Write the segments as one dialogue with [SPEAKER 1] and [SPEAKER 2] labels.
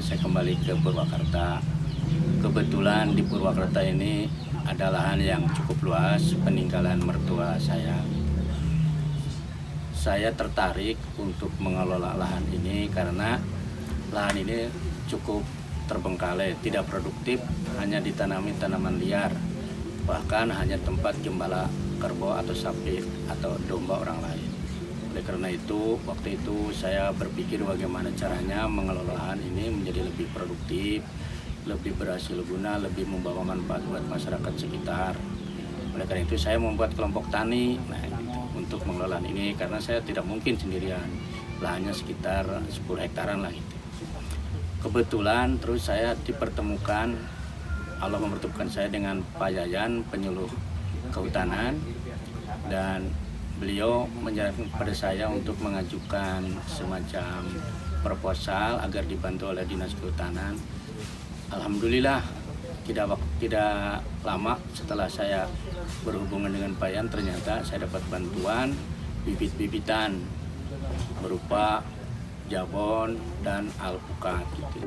[SPEAKER 1] saya kembali ke Purwakarta. Kebetulan di Purwakarta ini ada lahan yang cukup luas, peninggalan mertua saya. Saya tertarik untuk mengelola lahan ini karena lahan ini cukup terbengkalai, tidak produktif, hanya ditanami tanaman liar. Bahkan hanya tempat gembala kerbau atau sapi atau domba orang lain. Oleh karena itu, waktu itu saya berpikir bagaimana caranya mengelola lahan ini menjadi lebih produktif, lebih berhasil guna, lebih membawa manfaat buat masyarakat sekitar. Oleh karena itu saya membuat kelompok tani untuk mengelola ini karena saya tidak mungkin sendirian. Lahannya sekitar 10 hektaran lah gitu. Kebetulan terus saya dipertemukan, Allah mempertemukan saya dengan Pak Yayan, penyuluh kehutanan, dan beliau menyarankan kepada saya untuk mengajukan semacam proposal agar dibantu oleh Dinas Kehutanan. Alhamdulillah tidak lama setelah saya berhubungan dengan Pak Yan, ternyata saya dapat bantuan bibit-bibitan berupa jabon dan alpukat gitu.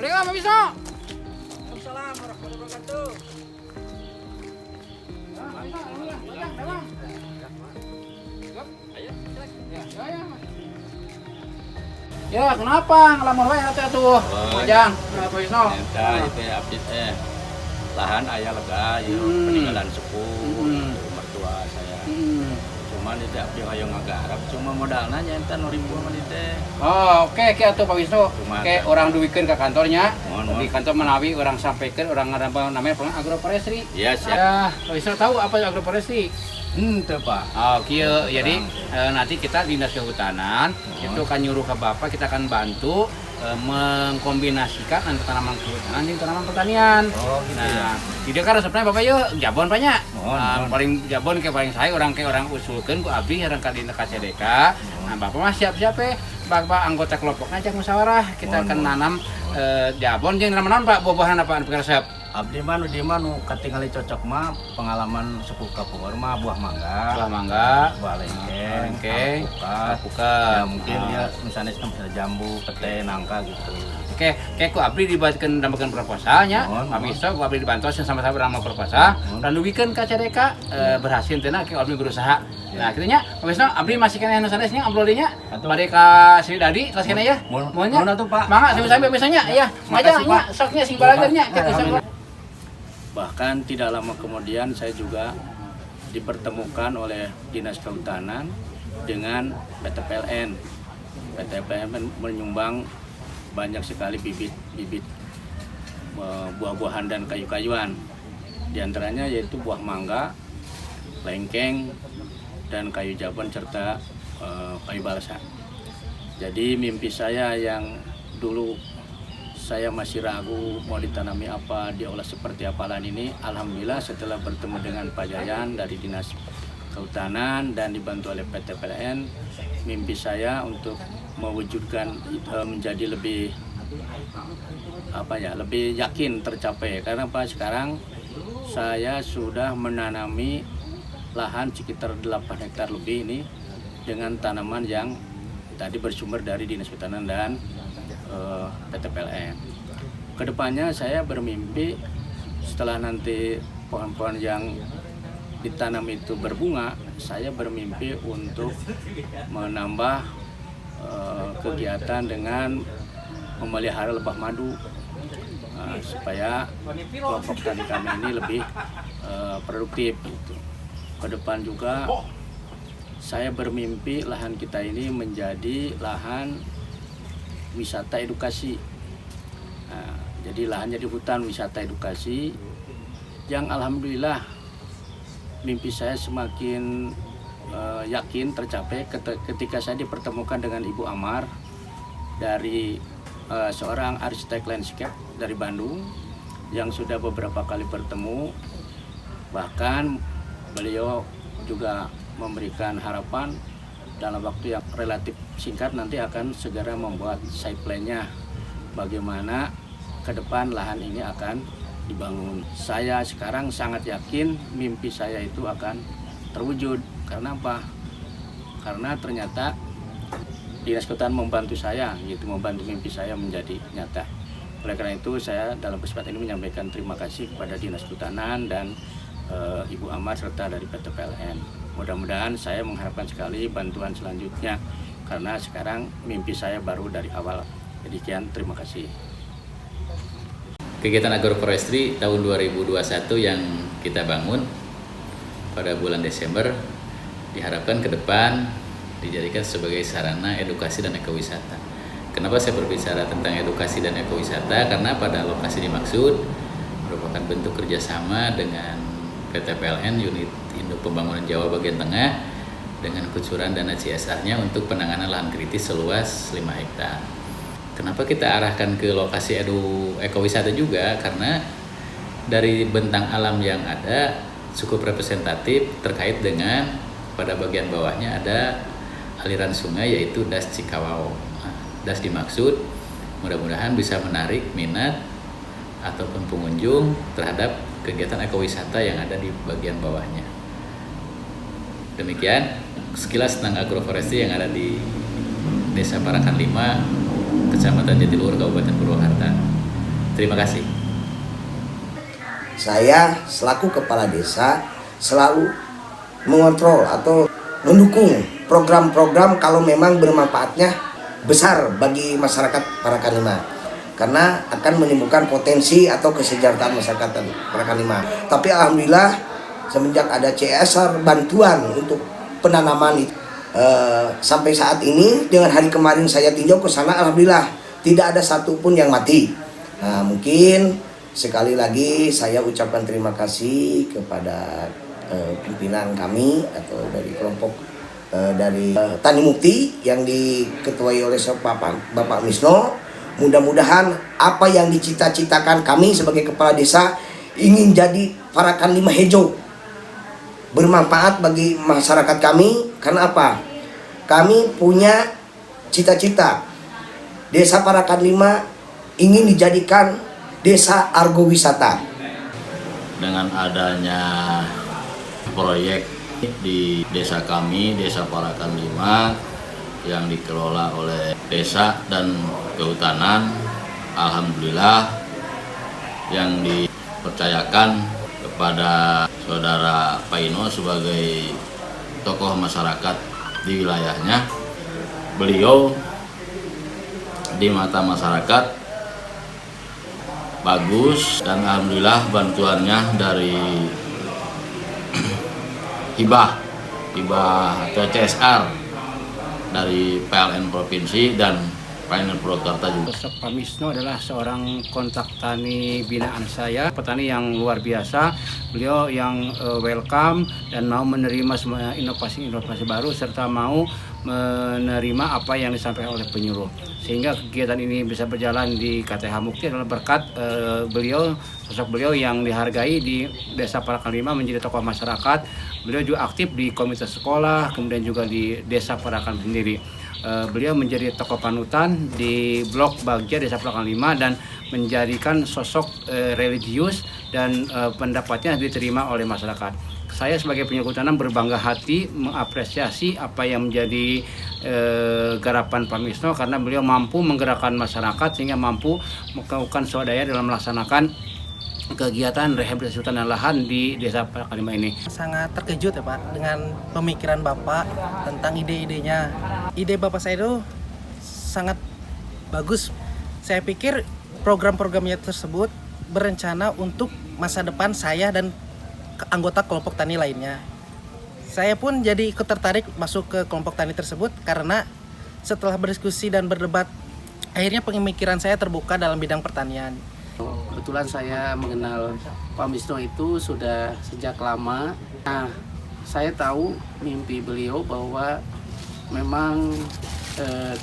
[SPEAKER 2] Assalamualaikum, Pak Bisno. Waalaikumsalam warahmatullahi wabarakatuh. Ya, kenapa ngelamar wae atuh tuh? Majang, Pak Bisno.
[SPEAKER 1] Eta itu abdi lahan aya lega peninggalan sepuh mertua saya. Cuman itu abdi hayang ngagarap cuma modalna nyaeta 1000 mah teh.
[SPEAKER 2] Oh, oke atuh Pak Bisno. Oke, orang duwikeun ke kantornya. Di kantor menawi orang sampaikan orang ngarana namanya agroforestry.
[SPEAKER 1] Iya, siap.
[SPEAKER 2] Ya, Pak Bisno tahu apa agroforestry?
[SPEAKER 1] Henteu, Pak.
[SPEAKER 2] Oh, kieu. Jadi nanti kita Dinas Kehutanan itu akan nyuruh ke Bapak, kita akan bantu mengkombinasikan antara tanaman kehutanan dan tanaman pertanian.
[SPEAKER 1] Oh, gitu ya.
[SPEAKER 2] Jadi kan resepnya Bapak yuk jabon banyak.
[SPEAKER 1] Mohon.
[SPEAKER 2] Paling jabon ke paling saya orang usulkeun ku abdi orang ka dina KCDK. Nah, Bapak mah siap-siap Bapak anggota kelompoknya ajak musyawarah. Kita akan nanam jabon jeung naon Pak buah-buahan apa resep?
[SPEAKER 1] Abdi mah nu katingali cocok mah pengalaman sepuh kapungkur mah buah mangga, buah lengkeng, alpukat. Ya mungkin ya misalnya bisa jambu, pete, nangka gitu.
[SPEAKER 2] Oke, ku abdi dibuatkeun dambekeun proposalnya. Pak Bisno ku abdi dibantu sama-sama urang proposal dan duwikeun ka CDK berhasil teh ke abdi berusaha. Nah, kitu nya Pak Bisno abdi masih keneh anu sanes nya amplol dinya. Bade ka Sri Dadi terus keneh ya. Mohon atuh Pak. Mangga sampai biasanya ya. Majang nya soknya sing balagernya. Bahkan tidak lama kemudian saya juga dipertemukan oleh Dinas Kehutanan dengan PT PLN. PT PLN menyumbang banyak sekali bibit buah-buahan dan kayu-kayuan. Di antaranya yaitu buah mangga, lengkeng, dan kayu jabon serta kayu balsa. Jadi mimpi saya yang dulu saya masih ragu mau ditanami apa, diolah seperti apa lahan ini. Alhamdulillah setelah bertemu dengan Pak Yayan dari Dinas Kehutanan dan dibantu oleh PT PLN, mimpi saya untuk mewujudkan menjadi lebih lebih yakin tercapai. Karena Pak sekarang saya sudah menanami lahan sekitar 8 hektar lebih ini dengan tanaman yang tadi bersumber dari Dinas Kehutanan dan PT PLN. Kedepannya saya bermimpi setelah nanti pohon-pohon yang ditanam itu berbunga, saya bermimpi untuk menambah kegiatan dengan memelihara lebah madu supaya kelompok tani kami ini lebih produktif. Gitu. Ke depan juga saya bermimpi lahan kita ini menjadi lahan wisata edukasi. Nah, jadi lahannya di hutan wisata edukasi
[SPEAKER 1] yang alhamdulillah mimpi saya semakin yakin tercapai ketika saya dipertemukan dengan Ibu Amar dari seorang arsitek landscape dari Bandung yang sudah beberapa kali bertemu. Bahkan beliau juga memberikan harapan dalam waktu yang relatif singkat nanti akan segera membuat site plan-nya bagaimana ke depan lahan ini akan dibangun. Saya sekarang sangat yakin mimpi saya itu akan terwujud. Karena apa? Karena ternyata Dinas Kehutanan membantu saya, gitu, membantu mimpi saya menjadi nyata. Oleh karena itu saya dalam kesempatan ini menyampaikan terima kasih kepada Dinas Kehutanan dan Ibu Amar serta dari PT PLN. Mudah-mudahan saya mengharapkan sekali bantuan selanjutnya karena sekarang mimpi saya baru dari awal. Demikian, terima kasih.
[SPEAKER 3] Kegiatan agroforestry tahun 2021 yang kita bangun pada bulan Desember diharapkan ke depan dijadikan sebagai sarana edukasi dan ekowisata. Kenapa saya berbicara tentang edukasi dan ekowisata? Karena pada lokasi dimaksud merupakan bentuk kerjasama dengan PT PLN Unit Induk Pembangunan Jawa Bagian Tengah dengan kucuran dana CSR-nya untuk penanganan lahan kritis seluas 5 hektar. Kenapa kita arahkan ke lokasi ekowisata juga? Karena dari bentang alam yang ada cukup representatif terkait dengan pada bagian bawahnya ada aliran sungai yaitu Das Cikawao. Nah, Das dimaksud mudah-mudahan bisa menarik minat ataupun pengunjung terhadap kegiatan ekowisata yang ada di bagian bawahnya. Demikian sekilas tentang agroforestry yang ada di Desa Parakan 5, Kecamatan Jatiluhur, Kabupaten Purwakarta. Terima kasih.
[SPEAKER 4] Saya selaku kepala desa selalu mengontrol atau mendukung program-program kalau memang bermanfaatnya besar bagi masyarakat Parakan 5 karena akan menimbulkan potensi atau kesejahteraan masyarakat Parakan 5. Tapi alhamdulillah semenjak ada CSR bantuan untuk penanaman itu sampai saat ini dengan hari kemarin saya tinjau ke sana, alhamdulillah tidak ada satupun yang mati. Nah, mungkin sekali lagi saya ucapkan terima kasih kepada pimpinan kami atau dari kelompok dari Tani Mukti yang diketuai oleh Bapak Misno. Mudah-mudahan apa yang dicita-citakan kami sebagai kepala desa ingin jadi Parakan 5 hijau bermanfaat bagi masyarakat kami. Karena apa? Kami punya cita-cita Desa Parakan 5 ingin dijadikan desa argowisata.
[SPEAKER 2] Dengan adanya proyek di desa kami, Desa Parakan 5 yang dikelola oleh desa dan kehutanan, alhamdulillah yang dipercayakan kepada saudara Paino sebagai tokoh masyarakat di wilayahnya. Beliau di mata masyarakat bagus dan alhamdulillah bantuannya dari hibah atau CSR dari PLN Provinsi dan PLN Purwakarta juga.
[SPEAKER 1] Sosok Pak Misno adalah seorang kontak tani binaan saya, petani yang luar biasa. Beliau yang welcome dan mau menerima semua inovasi-inovasi baru serta mau menerima apa yang disampaikan oleh penyuluh. Sehingga kegiatan ini bisa berjalan di KTH Mukti adalah berkat sosok beliau yang dihargai di Desa Parakan 5 menjadi tokoh masyarakat. Beliau juga aktif di komite sekolah, kemudian juga di Desa Parakan sendiri. Beliau menjadi tokoh panutan di blok Bagja Desa Parakan 5 dan menjadikan sosok religius dan pendapatnya diterima oleh masyarakat. Saya sebagai penyuluh kehutanan berbangga hati mengapresiasi apa yang menjadi garapan Pak Misno karena beliau mampu menggerakkan masyarakat sehingga mampu melakukan swadaya dalam melaksanakan kegiatan rehabilitasi hutan dan lahan di Desa Parakan 5 ini.
[SPEAKER 5] Sangat terkejut ya Pak dengan pemikiran Bapak tentang ide-idenya. Ide Bapak saya itu sangat bagus. Saya pikir program-programnya tersebut berencana untuk masa depan saya dan anggota kelompok tani lainnya. Saya pun jadi ikut tertarik masuk ke kelompok tani tersebut karena setelah berdiskusi dan berdebat, akhirnya pemikiran saya terbuka dalam bidang pertanian. kebetulan saya mengenal Pak Misno itu sudah sejak lama. Nah, saya tahu mimpi beliau bahwa memang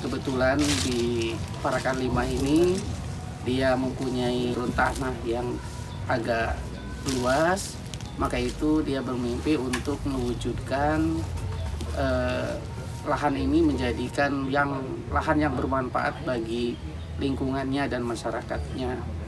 [SPEAKER 5] kebetulan di Parakan 5 ini dia mempunyai tanah yang agak luas, maka itu dia bermimpi untuk mewujudkan lahan ini menjadikan lahan yang bermanfaat bagi lingkungannya dan masyarakatnya.